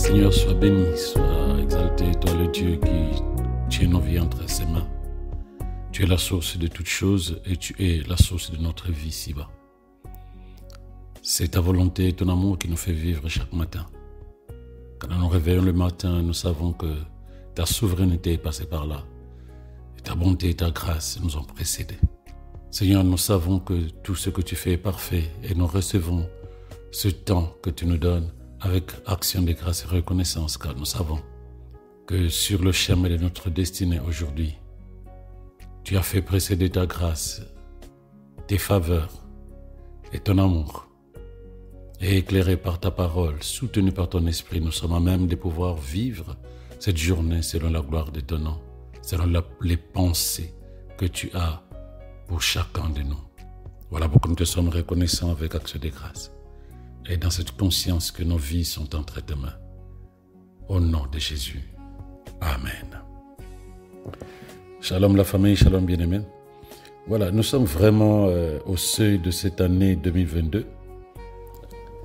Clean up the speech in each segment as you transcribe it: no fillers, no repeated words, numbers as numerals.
Seigneur, sois béni, sois exalté, toi le Dieu qui tient nos vies entre ses mains. Tu es la source de toutes choses et tu es la source de notre vie ici-bas. C'est ta volonté et ton amour qui nous fait vivre chaque matin. Quand nous nous réveillons le matin, nous savons que ta souveraineté est passée par là. Et ta bonté et ta grâce nous ont précédés. Seigneur, nous savons que tout ce que tu fais est parfait et nous recevons ce temps que tu nous donnes avec action de grâce et reconnaissance, car nous savons que sur le chemin de notre destinée aujourd'hui, tu as fait précéder ta grâce, tes faveurs et ton amour. Et éclairé par ta parole, soutenu par ton esprit, nous sommes à même de pouvoir vivre cette journée selon la gloire de ton nom, selon les pensées que tu as pour chacun de nous. Voilà pourquoi nous te sommes reconnaissants avec action de grâce. Et dans cette conscience que nos vies sont entre tes mains. Au nom de Jésus. Amen. Shalom la famille, shalom bien-aimés. Voilà, nous sommes vraiment au seuil de cette année 2022.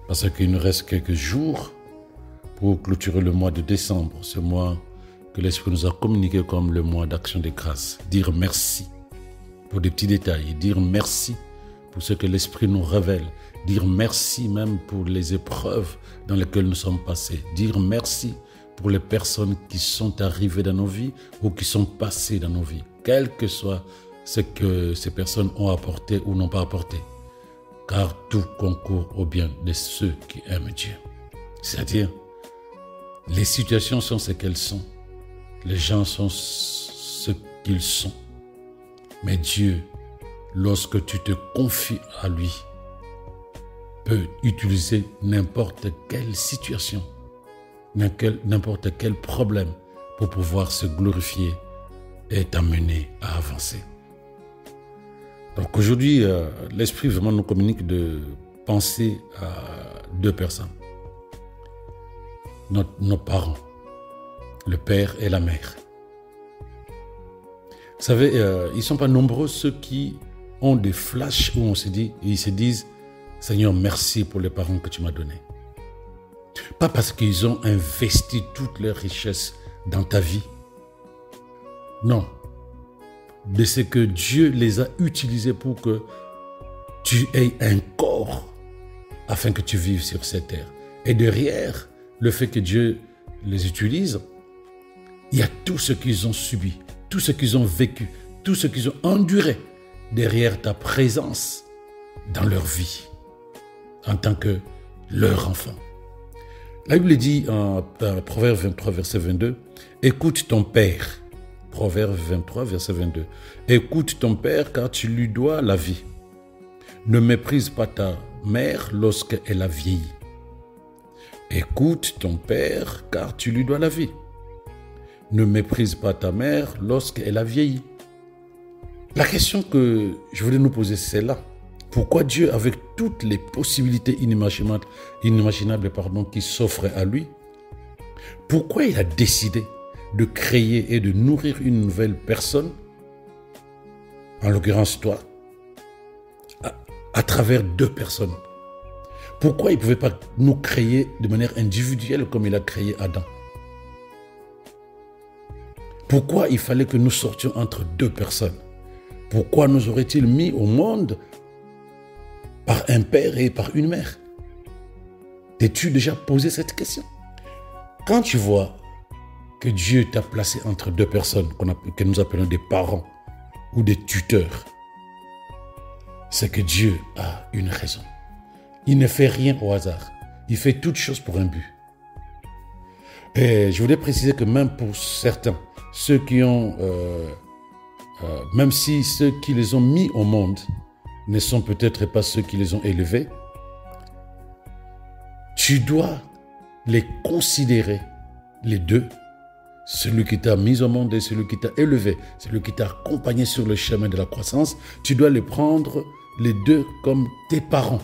Parce qu'il nous reste quelques jours pour clôturer le mois de décembre. Ce mois que l'Esprit nous a communiqué comme le mois d'action de grâce. Dire merci pour des petits détails. Dire merci pour ce que l'Esprit nous révèle. Dire merci même pour les épreuves dans lesquelles nous sommes passés. Dire merci pour les personnes qui sont arrivées dans nos vies ou qui sont passées dans nos vies. Quel que soit ce que ces personnes ont apporté ou n'ont pas apporté. Car tout concourt au bien de ceux qui aiment Dieu. C'est-à-dire, les situations sont ce qu'elles sont. Les gens sont ce qu'ils sont. Mais Dieu, lorsque tu te confies à lui, peut utiliser n'importe quelle situation, n'importe quel problème pour pouvoir se glorifier et t'amener à avancer. Donc aujourd'hui, l'Esprit vraiment nous communique de penser à deux personnes. Nos parents, le père et la mère. Vous savez, ils ne sont pas nombreux ceux qui ont des flashs où ils se disent « Seigneur, merci pour les parents que tu m'as donnés ». Pas parce qu'ils ont investi toutes leurs richesses dans ta vie. Non. Mais c'est que Dieu les a utilisés pour que tu aies un corps afin que tu vives sur cette terre. Et derrière le fait que Dieu les utilise, il y a tout ce qu'ils ont subi, tout ce qu'ils ont vécu, tout ce qu'ils ont enduré derrière ta présence dans leur vie en tant que leur enfant. La Bible dit en Proverbe 23, verset 22, « Écoute ton père ». Proverbe 23, verset 22. « Écoute ton père car tu lui dois la vie. Ne méprise pas ta mère lorsqu'elle a vieilli. Écoute ton père car tu lui dois la vie. Ne méprise pas ta mère lorsqu'elle a vieilli. » La question que je voulais nous poser, c'est là. Pourquoi Dieu, avec toutes les possibilités inimaginables qui s'offraient à lui, pourquoi il a décidé de créer et de nourrir une nouvelle personne, en l'occurrence toi, à travers deux personnes? Pourquoi il ne pouvait pas nous créer de manière individuelle comme il a créé Adam? Pourquoi il fallait que nous sortions entre deux personnes? Pourquoi nous aurait-il mis au monde par un père et par une mère? T'es-tu déjà posé cette question? Quand tu vois que Dieu t'a placé entre deux personnes que nous appelons des parents ou des tuteurs, c'est que Dieu a une raison. Il ne fait rien au hasard. Il fait toutes choses pour un but. Et je voulais préciser que même pour certains, ceux qui ont, même si ceux qui les ont mis au monde ne sont peut-être pas ceux qui les ont élevés, tu dois les considérer, les deux, celui qui t'a mis au monde et celui qui t'a élevé, celui qui t'a accompagné sur le chemin de la croissance, tu dois les prendre les deux comme tes parents.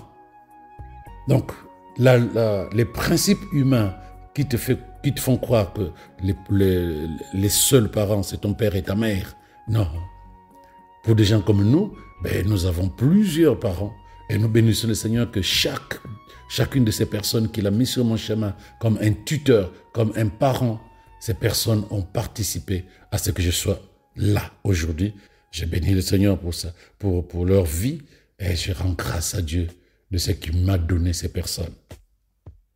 Donc, les principes humains qui te font croire que les seuls parents, c'est ton père et ta mère, non. Pour des gens comme nous, nous avons plusieurs parents Et nous bénissons le Seigneur que chacune de ces personnes qu'il a mis sur mon chemin comme un tuteur, comme un parent, ces personnes ont participé à ce que je sois là aujourd'hui. Je bénis le Seigneur pour ça, pour leur vie, et je rends grâce à Dieu de ce qu'il m'a donné ces personnes.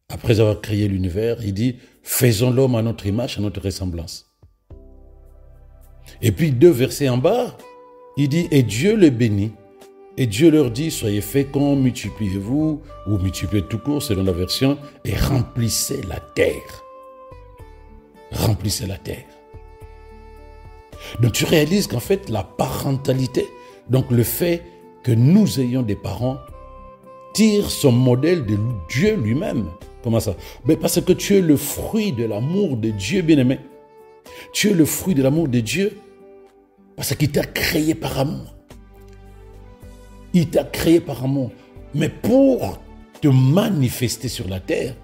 Après avoir créé l'univers, il dit « Faisons l'homme à notre image, à notre ressemblance ». Et puis 2 versets en bas, il dit « Et Dieu les bénit. Et Dieu leur dit, soyez féconds, multipliez-vous, ou multipliez tout court selon la version, et remplissez la terre. » Remplissez la terre. Donc tu réalises qu'en fait, la parentalité, donc le fait que nous ayons des parents, tire son modèle de Dieu lui-même. Comment ça? Mais parce que tu es le fruit de l'amour de Dieu, bien-aimé. Tu es le fruit de l'amour de Dieu parce qu'il t'a créé par amour. Il t'a créé par amour. Mais pour te manifester sur la terre,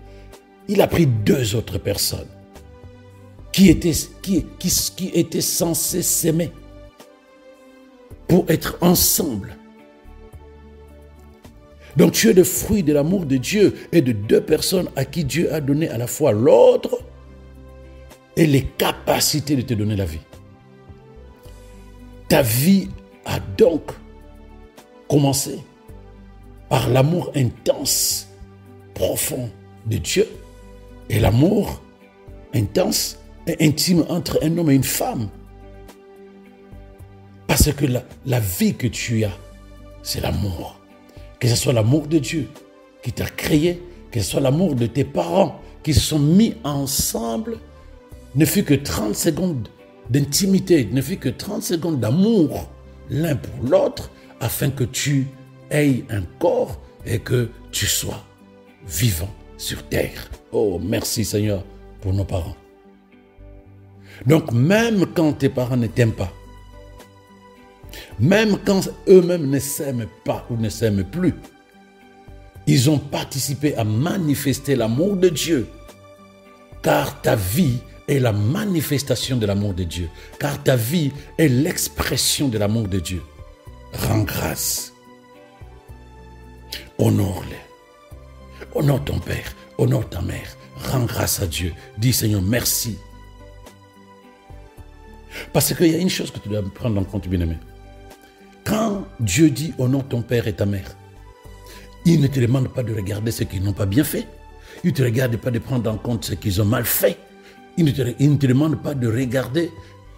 il a pris 2 autres personnes qui étaient censées s'aimer pour être ensemble. Donc tu es le fruit de l'amour de Dieu et de 2 personnes à qui Dieu a donné à la fois l'ordre et les capacités de te donner la vie. Ta vie a donc commencé par l'amour intense, profond de Dieu et l'amour intense et intime entre un homme et une femme. Parce que la vie que tu as, c'est l'amour. Que ce soit l'amour de Dieu qui t'a créé, que ce soit l'amour de tes parents qui se sont mis ensemble, ne fut que 30 secondes d'intimité, ne fut que 30 secondes d'amour l'un pour l'autre, afin que tu aies un corps et que tu sois vivant sur terre. Oh, merci Seigneur pour nos parents. Donc même quand tes parents ne t'aiment pas, même quand eux-mêmes ne s'aiment pas ou ne s'aiment plus, ils ont participé à manifester l'amour de Dieu. Car ta vie est la manifestation de l'amour de Dieu. Car ta vie est l'expression de l'amour de Dieu. Rends grâce. Honore-les. Honore ton père. Honore ta mère. Rends grâce à Dieu. Dis Seigneur, merci. Parce qu'il y a une chose que tu dois prendre en compte, bien-aimé. Quand Dieu dit honore ton père et ta mère, il ne te demande pas de regarder ce qu'ils n'ont pas bien fait. Il ne te regarde pas de prendre en compte ce qu'ils ont mal fait. Il ne te demande pas de regarder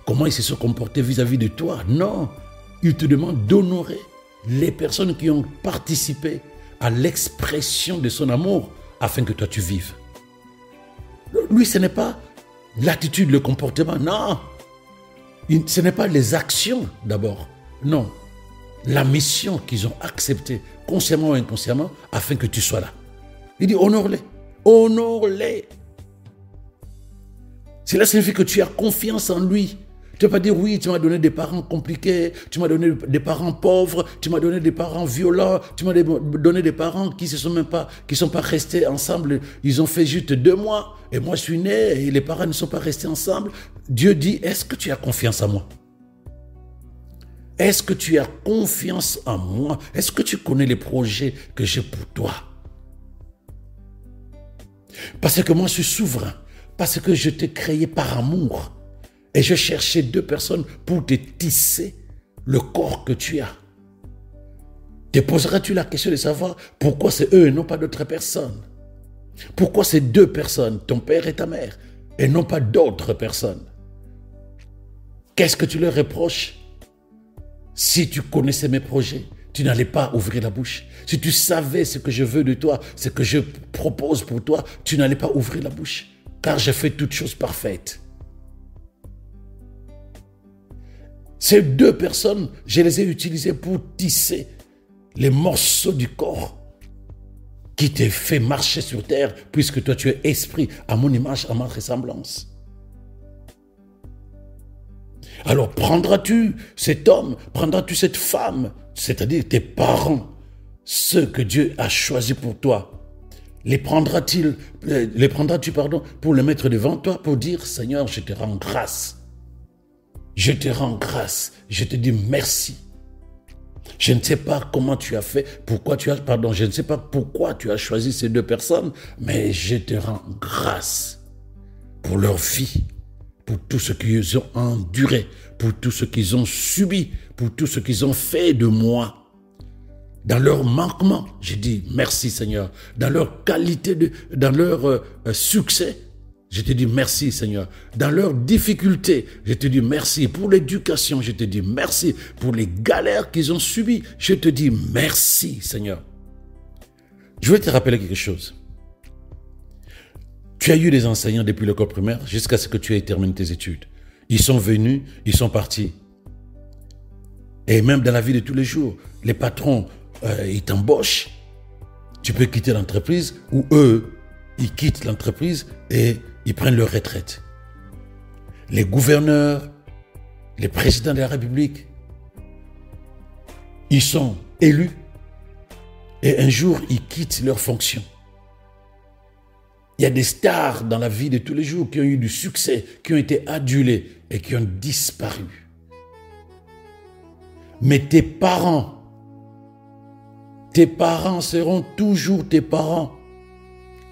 comment ils se sont comportés vis-à-vis de toi. Non, il te demande d'honorer les personnes qui ont participé à l'expression de son amour afin que toi tu vives. Lui, ce n'est pas l'attitude, le comportement, non. Ce n'est pas les actions d'abord, non. La mission qu'ils ont acceptée, consciemment ou inconsciemment, afin que tu sois là. Il dit honore-les, honore-les. Cela signifie que tu as confiance en lui. Tu ne vas pas dire oui, tu m'as donné des parents compliqués, tu m'as donné des parents pauvres, tu m'as donné des parents violents, tu m'as donné des parents qui ne sont pas restés ensemble. Ils ont fait juste 2 mois et moi je suis né et les parents ne sont pas restés ensemble. Dieu dit, est-ce que tu as confiance en moi? Est-ce que tu as confiance en moi? Est-ce que tu connais les projets que j'ai pour toi? Parce que moi je suis souverain, parce que je t'ai créé par amour. Et je cherchais 2 personnes pour te tisser le corps que tu as. Te poseras-tu la question de savoir pourquoi c'est eux et non pas d'autres personnes? Pourquoi c'est 2 personnes, ton père et ta mère, et non pas d'autres personnes? Qu'est-ce que tu leur reproches? Si tu connaissais mes projets, tu n'allais pas ouvrir la bouche. Si tu savais ce que je veux de toi, ce que je propose pour toi, tu n'allais pas ouvrir la bouche. Car j'ai fait toutes choses parfaites. Ces 2 personnes, je les ai utilisées pour tisser les morceaux du corps qui t'est fait marcher sur terre, puisque toi tu es esprit, à mon image, à ma ressemblance. Alors prendras-tu cet homme, prendras-tu cette femme, c'est-à-dire tes parents, ceux que Dieu a choisis pour toi, les prendras-tu pour les mettre devant toi, pour dire Seigneur, je te rends grâce. Je te rends grâce, je te dis merci. Je ne sais pas comment tu as fait, je ne sais pas pourquoi tu as choisi ces deux personnes, mais je te rends grâce pour leur vie, pour tout ce qu'ils ont enduré, pour tout ce qu'ils ont subi, pour tout ce qu'ils ont fait de moi. Dans leur manquement, je dis merci Seigneur. Dans leur qualité, dans leur succès, je te dis merci Seigneur. Dans leurs difficultés, je te dis merci. Pour l'éducation, je te dis merci. Pour les galères qu'ils ont subies, je te dis merci Seigneur. Je vais te rappeler quelque chose. Tu as eu des enseignants depuis l'école primaire jusqu'à ce que tu aies terminé tes études. Ils sont venus, ils sont partis. Et même dans la vie de tous les jours, les patrons, ils t'embauchent. Tu peux quitter l'entreprise ou eux, ils quittent l'entreprise et ils prennent leur retraite. Les gouverneurs, les présidents de la République, ils sont élus et un jour, ils quittent leurs fonctions. Il y a des stars dans la vie de tous les jours qui ont eu du succès, qui ont été adulés et qui ont disparu. Mais tes parents seront toujours tes parents.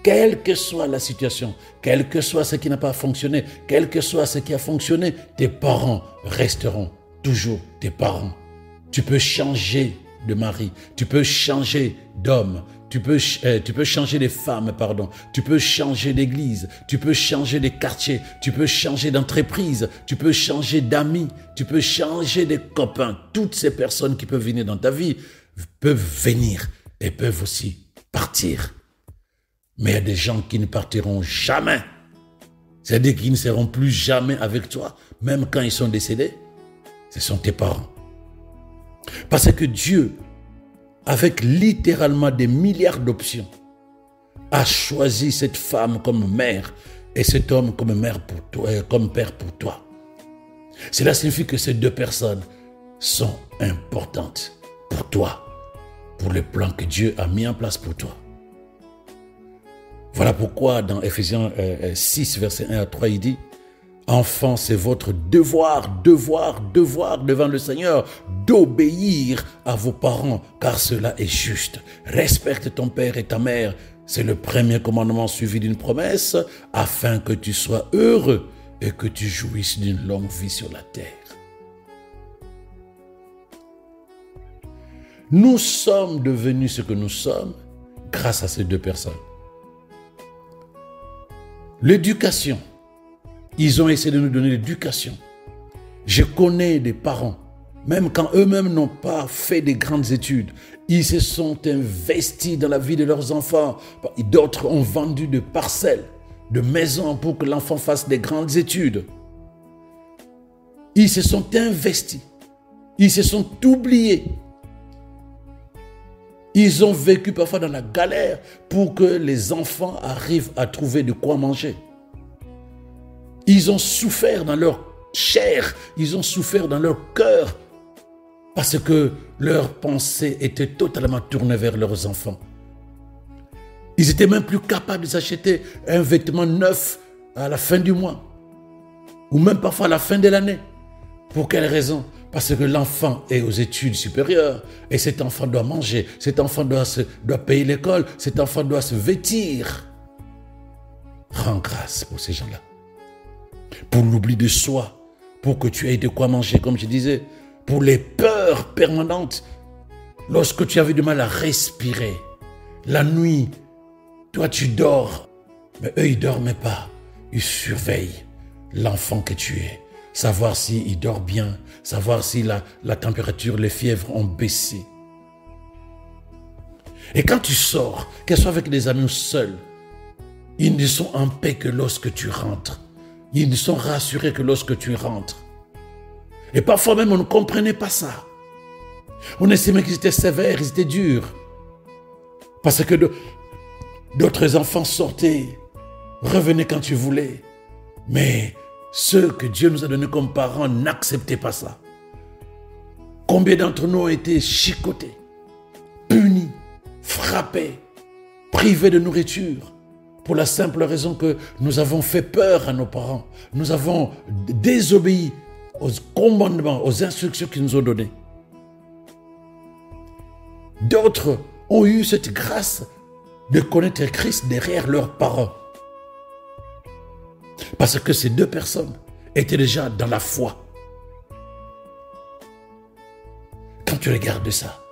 Quelle que soit la situation, quel que soit ce qui n'a pas fonctionné, quel que soit ce qui a fonctionné, tes parents resteront toujours tes parents. Tu peux changer de mari, tu peux changer d'homme, tu peux changer de femme, tu peux changer d'église, tu peux changer de quartier, tu peux changer d'entreprise, tu peux changer d'amis, tu peux changer de copains. Toutes ces personnes qui peuvent venir dans ta vie peuvent venir et peuvent aussi partir. Mais il y a des gens qui ne partiront jamais. C'est-à-dire qu'ils ne seront plus jamais avec toi, même quand ils sont décédés. Ce sont tes parents. Parce que Dieu, avec littéralement des milliards d'options, a choisi cette femme comme mère et cet homme comme mère pour toi, comme père pour toi. Cela signifie que ces deux personnes sont importantes pour toi, pour le plan que Dieu a mis en place pour toi. Voilà pourquoi dans Ephésiens 6, verset 1 à 3, il dit « Enfants, c'est votre devoir devant le Seigneur d'obéir à vos parents, car cela est juste. Respecte ton père et ta mère. C'est le premier commandement suivi d'une promesse, afin que tu sois heureux et que tu jouisses d'une longue vie sur la terre. » Nous sommes devenus ce que nous sommes grâce à ces deux personnes. L'éducation. Ils ont essayé de nous donner l'éducation. Je connais des parents, même quand eux-mêmes n'ont pas fait de grandes études, ils se sont investis dans la vie de leurs enfants. D'autres ont vendu de parcelles, de maisons pour que l'enfant fasse des grandes études. Ils se sont investis. Ils se sont oubliés. Ils ont vécu parfois dans la galère pour que les enfants arrivent à trouver de quoi manger. Ils ont souffert dans leur chair, ils ont souffert dans leur cœur parce que leurs pensées étaient totalement tournées vers leurs enfants. Ils n'étaient même plus capables de s'acheter un vêtement neuf à la fin du mois ou même parfois à la fin de l'année. Pour quelle raison ? Parce que l'enfant est aux études supérieures et cet enfant doit manger, cet enfant doit payer l'école, cet enfant doit se vêtir. Rends grâce pour ces gens-là. Pour l'oubli de soi, pour que tu aies de quoi manger, comme je disais, pour les peurs permanentes. Lorsque tu avais du mal à respirer, la nuit, toi tu dors, mais eux ils ne dormaient pas. Ils surveillent l'enfant que tu es. Savoir s'il dort bien, savoir si la température, les fièvres ont baissé. Et quand tu sors, qu'elle soit avec des amis ou seuls, ils ne sont en paix que lorsque tu rentres. Ils ne sont rassurés que lorsque tu rentres. Et parfois même, on ne comprenait pas ça. On estimait qu'ils étaient sévères, ils étaient durs. Parce que d'autres enfants sortaient, revenaient quand tu voulais. Mais ceux que Dieu nous a donnés comme parents n'acceptaient pas ça. Combien d'entre nous ont été chicotés, punis, frappés, privés de nourriture, pour la simple raison que nous avons fait peur à nos parents. Nous avons désobéi aux commandements, aux instructions qu'ils nous ont données. d'autres ont eu cette grâce de connaître Christ derrière leurs parents. Parce que ces deux personnes étaient déjà dans la foi. Quand tu regardes ça,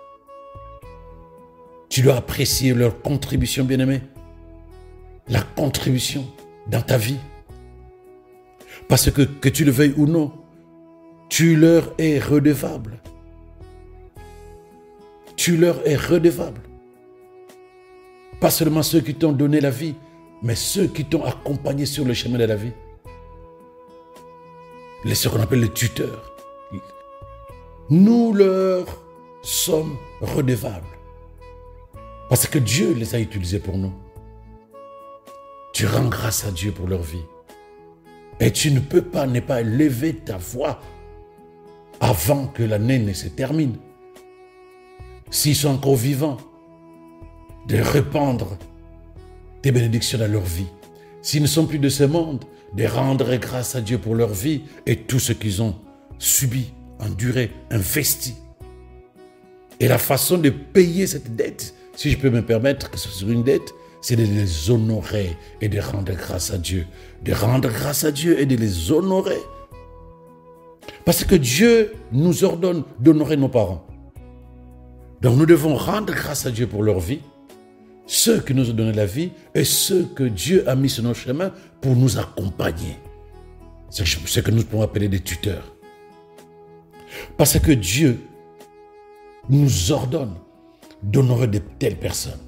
tu dois apprécier leur contribution, bien-aimé. La contribution dans ta vie. Parce que tu le veuilles ou non, tu leur es redevable. Tu leur es redevable. Pas seulement ceux qui t'ont donné la vie, mais ceux qui t'ont accompagné sur le chemin de la vie. Ce qu'on appelle les tuteurs. Nous leur sommes redevables. Parce que Dieu les a utilisés pour nous. Tu rends grâce à Dieu pour leur vie. Et tu ne peux pas ne pas lever ta voix avant que l'année ne se termine. S'ils sont encore vivants, de répandre tes bénédictions dans leur vie. S'ils ne sont plus de ce monde, de rendre grâce à Dieu pour leur vie et tout ce qu'ils ont subi, enduré, investi. Et la façon de payer cette dette, si je peux me permettre que ce soit une dette, c'est de les honorer et de rendre grâce à Dieu. De rendre grâce à Dieu et de les honorer. Parce que Dieu nous ordonne d'honorer nos parents. Donc nous devons rendre grâce à Dieu pour leur vie, ceux qui nous ont donné la vie et ceux que Dieu a mis sur nos chemins pour nous accompagner. C'est ce que nous pouvons appeler des tuteurs. Parce que Dieu nous ordonne d'honorer de telles personnes.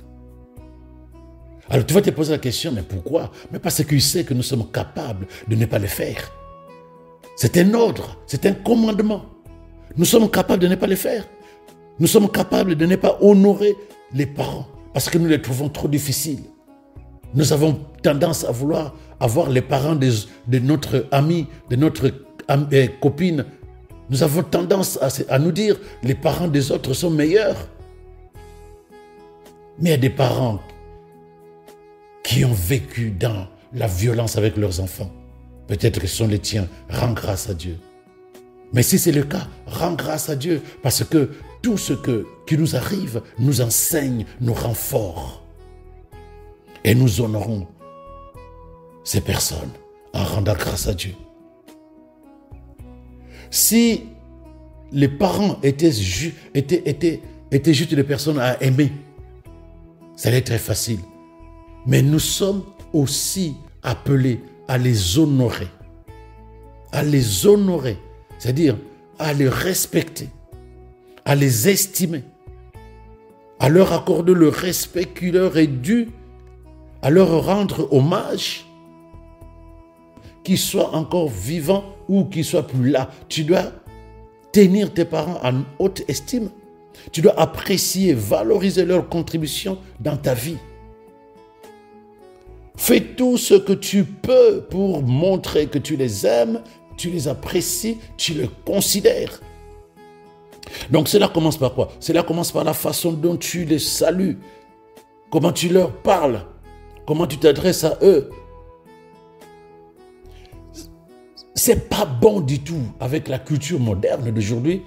Alors tu vas te poser la question, mais pourquoi? Mais parce qu'il sait que nous sommes capables de ne pas le faire. C'est un ordre, c'est un commandement. Nous sommes capables de ne pas le faire. Nous sommes capables de ne pas honorer les parents parce que nous les trouvons trop difficiles. Nous avons tendance à vouloir avoir les parents de notre ami, de notre copine. Nous avons tendance à nous dire les parents des autres sont meilleurs. Mais il y a des parents qui ont vécu dans la violence avec leurs enfants. Peut-être que ce sont les tiens. Rends grâce à Dieu. Mais si c'est le cas, rends grâce à Dieu parce que tout ce qui nous arrive nous enseigne, nous rend forts. Et nous honorons ces personnes en rendant grâce à Dieu. Si les parents étaient juste des personnes à aimer, ça allait être très facile. Mais nous sommes aussi appelés à les honorer. À les honorer, c'est-à-dire à les respecter, à les estimer, à leur accorder le respect qui leur est dû, à leur rendre hommage, qu'ils soient encore vivants ou qu'ils soient plus là. Tu dois tenir tes parents en haute estime. Tu dois apprécier, valoriser leur contribution dans ta vie. Fais tout ce que tu peux pour montrer que tu les aimes, tu les apprécies, tu les considères. Donc cela commence par quoi? Cela commence par la façon dont tu les salues, comment tu leur parles, comment tu t'adresses à eux. C'est pas bon du tout avec la culture moderne d'aujourd'hui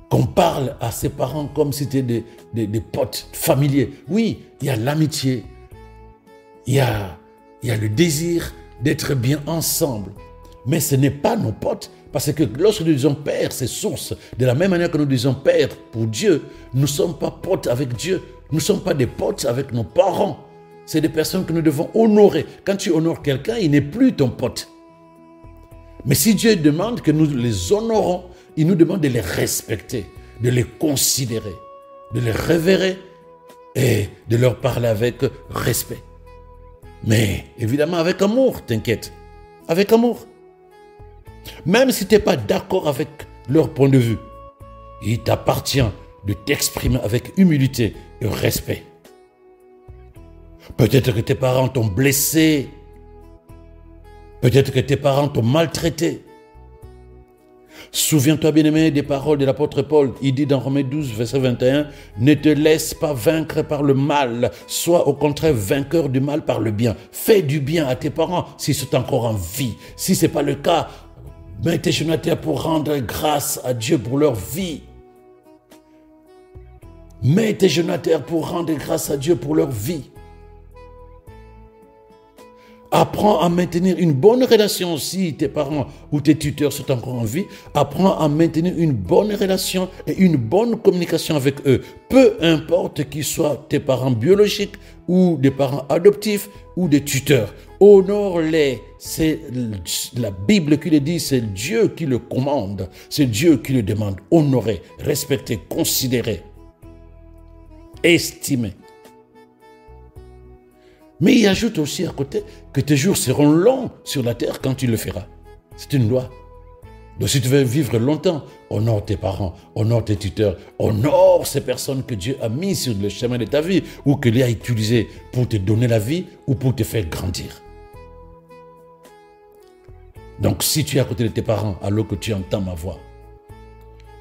qu'on parle à ses parents comme si c'était des potes familiers. Oui, il y a l'amitié, il y a le désir d'être bien ensemble. Mais ce n'est pas nos potes. Parce que lorsque nous disons Père, c'est source. De la même manière que nous disons Père pour Dieu, nous ne sommes pas potes avec Dieu. Nous ne sommes pas des potes avec nos parents. C'est des personnes que nous devons honorer. Quand tu honores quelqu'un, il n'est plus ton pote. Mais si Dieu demande que nous les honorons, il nous demande de les respecter, de les considérer, de les révérer et de leur parler avec respect. Mais évidemment avec amour, t'inquiète. Avec amour. Même si tu n'es pas d'accord avec leur point de vue, il t'appartient de t'exprimer avec humilité et respect. Peut-être que tes parents t'ont blessé. Peut-être que tes parents t'ont maltraité. Souviens-toi, bien-aimé, des paroles de l'apôtre Paul. Il dit dans Romains 12, verset 21, « Ne te laisse pas vaincre par le mal, sois au contraire vainqueur du mal par le bien. Fais du bien à tes parents s'ils sont encore en vie. Si ce n'est pas le cas, mets tes genoux à terre pour rendre grâce à Dieu pour leur vie. » Mets tes genoux à terre pour rendre grâce à Dieu pour leur vie. Apprends à maintenir une bonne relation si tes parents ou tes tuteurs sont encore en vie. Apprends à maintenir une bonne relation et une bonne communication avec eux. Peu importe qu'ils soient tes parents biologiques ou des parents adoptifs ou des tuteurs. Honore-les. C'est la Bible qui le dit, c'est Dieu qui le commande. C'est Dieu qui le demande. Honorer, respecter, considérer, estimer. Mais il ajoute aussi à côté que tes jours seront longs sur la terre quand tu le feras. C'est une loi. Donc si tu veux vivre longtemps, honore tes parents, honore tes tuteurs, honore ces personnes que Dieu a mis sur le chemin de ta vie ou que Dieu a utilisé pour te donner la vie ou pour te faire grandir. Donc si tu es à côté de tes parents alors que tu entends ma voix,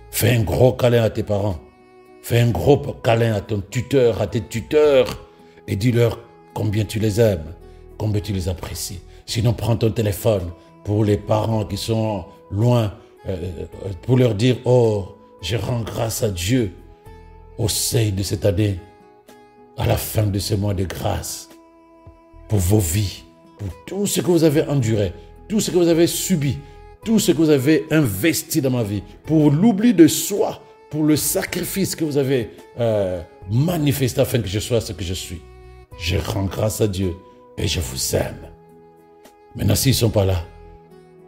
fais un gros câlin à tes parents, fais un gros câlin à ton tuteur, à tes tuteurs et dis-leur combien tu les aimes, combien tu les apprécies. Sinon, prends ton téléphone pour les parents qui sont loin, pour leur dire, oh, je rends grâce à Dieu au seuil de cette année, à la fin de ce mois de grâce, pour vos vies, pour tout ce que vous avez enduré, tout ce que vous avez subi, tout ce que vous avez investi dans ma vie, pour l'oubli de soi, pour le sacrifice que vous avez manifesté afin que je sois ce que je suis. Je rends grâce à Dieu et je vous aime. Maintenant, s'ils ne sont pas là,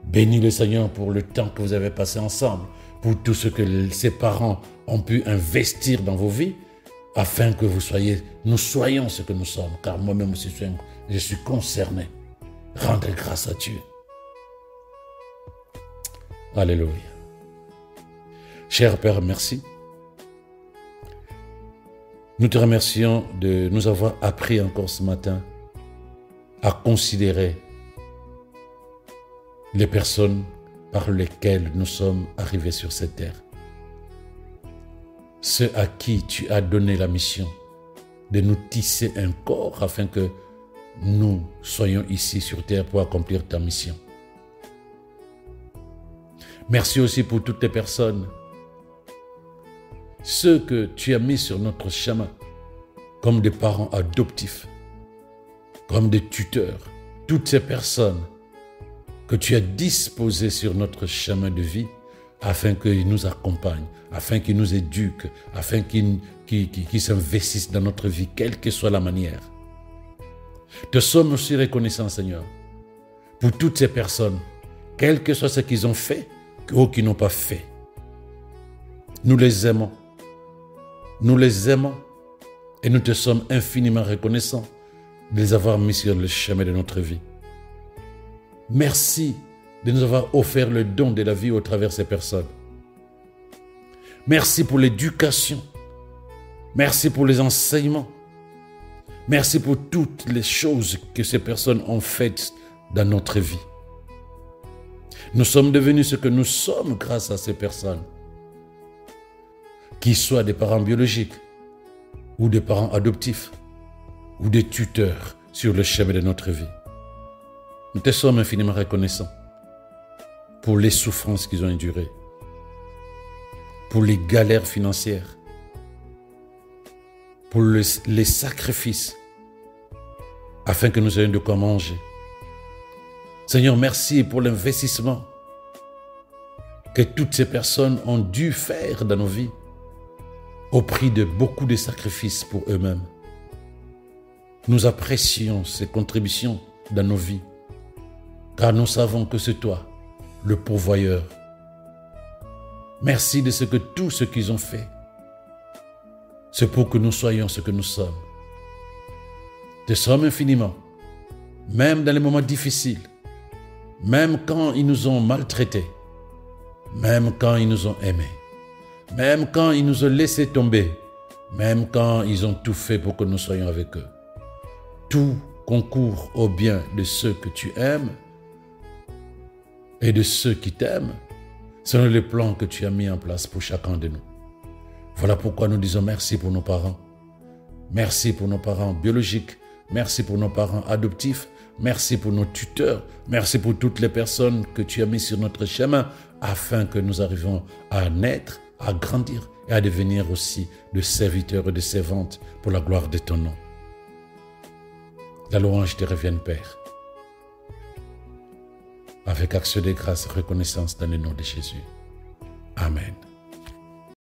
bénis le Seigneur pour le temps que vous avez passé ensemble, pour tout ce que ses parents ont pu investir dans vos vies, afin que nous soyons ce que nous sommes, car moi-même aussi, je suis concerné. Rendez grâce à Dieu. Alléluia. Cher Père, merci. Nous te remercions de nous avoir appris encore ce matin à considérer les personnes par lesquelles nous sommes arrivés sur cette terre. Ceux à qui tu as donné la mission de nous tisser un corps afin que nous soyons ici sur terre pour accomplir ta mission. Merci aussi pour toutes les personnes, ceux que tu as mis sur notre chemin comme des parents adoptifs, comme des tuteurs, toutes ces personnes que tu as disposées sur notre chemin de vie afin qu'ils nous accompagnent, afin qu'ils nous éduquent, afin qu'ils s'investissent dans notre vie, quelle que soit la manière. Te sommes aussi reconnaissants, Seigneur, pour toutes ces personnes, quel que soit ce qu'ils ont fait ou qu'ils n'ont pas fait. Nous les aimons. Nous les aimons et nous te sommes infiniment reconnaissants de les avoir mis sur le chemin de notre vie. Merci de nous avoir offert le don de la vie au travers de ces personnes. Merci pour l'éducation. Merci pour les enseignements. Merci pour toutes les choses que ces personnes ont faites dans notre vie. Nous sommes devenus ce que nous sommes grâce à ces personnes. Qu'ils soient des parents biologiques, ou des parents adoptifs, ou des tuteurs sur le chemin de notre vie. Nous te sommes infiniment reconnaissants pour les souffrances qu'ils ont endurées, pour les galères financières, pour les sacrifices, afin que nous ayons de quoi manger. Seigneur, merci pour l'investissement que toutes ces personnes ont dû faire dans nos vies, au prix de beaucoup de sacrifices pour eux-mêmes. Nous apprécions ces contributions dans nos vies, car nous savons que c'est toi, le pourvoyeur. Merci de tout ce qu'ils ont fait. C'est pour que nous soyons ce que nous sommes. Te sommes infiniment, même dans les moments difficiles, même quand ils nous ont maltraités, même quand ils nous ont aimés, même quand ils nous ont laissé tomber, même quand ils ont tout fait pour que nous soyons avec eux. Tout concourt au bien de ceux que tu aimes et de ceux qui t'aiment, selon les plans que tu as mis en place pour chacun de nous. Voilà pourquoi nous disons merci pour nos parents. Merci pour nos parents biologiques. Merci pour nos parents adoptifs. Merci pour nos tuteurs. Merci pour toutes les personnes que tu as mis sur notre chemin afin que nous arrivions à naître, à grandir et à devenir aussi de serviteurs et de servantes pour la gloire de ton nom. La louange te revienne, Père. Avec action de grâce et reconnaissance dans le nom de Jésus. Amen.